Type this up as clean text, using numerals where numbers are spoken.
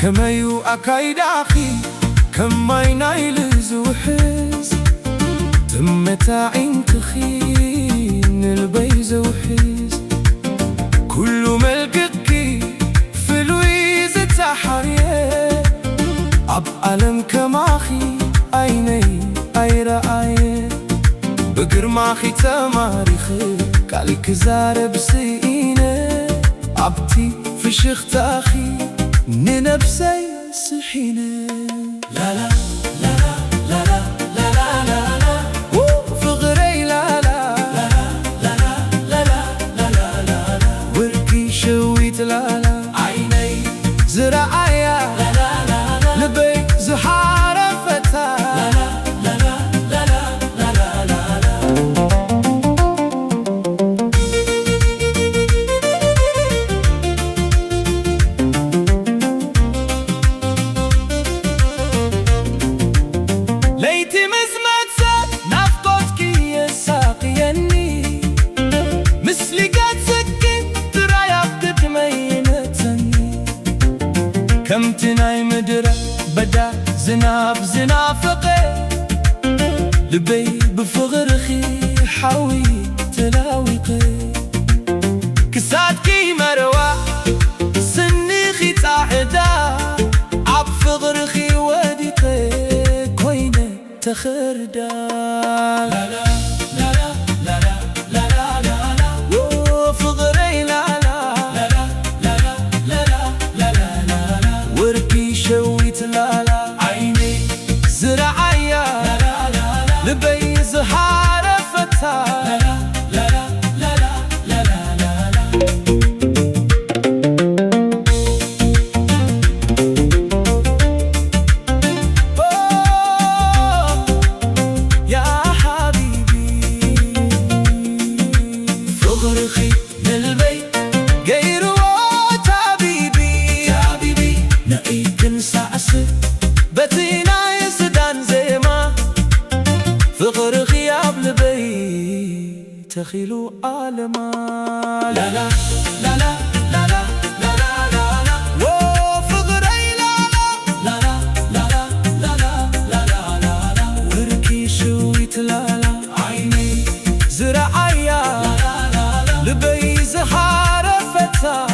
كمايو أكايد أخي كماي نايل زوحز تمتاعين تخين البي زوحز كل ملقكي في لويز تحريه عب ألم كماخي عيني أي رأيه بقر ماخي تماريخي قالك زارب سيئينه عبتي في شخت أخي ننبسي سحينه لا لا لا لا لا لا لا لا لا فغري لا لا لا لا لا لا لا لا لا وركي شويت لا لا عيني زرعايا لا لا لا لا لبي زحارة فتا لا لا لا لا لا لا لا لا ليتي مزمت نفقتكي يساقيني مثلي قد سكت رايق تتمينتني كم تناي مدرة بدا زناب زنافقي لبي بفغرخي حوي تلاوقي كساتكي مروى سنيخي تاحدا عب فغرخي وديقي كوينة تخردا لا لا لا لا لا لا لا لا فغري لا لا لا لا لا لا لا لا لا وركي شويت لا لا عيني زرعايا لا لا لا لا لبي زهارة فتا لا لا لا لا لا لا لا لا يا حبيبي فغرخي من البيت غير حبيبي نقيت نسعسي بتينا يسدان زيما فغرخي قبل بيت تخيلوا عالما لا لا لا لا لا لا لا لا لا فغري لا لا لا لا لا لا لا لا وركي شويت لا لا عيني زرعايا لا لا لا لبي زهارة فتا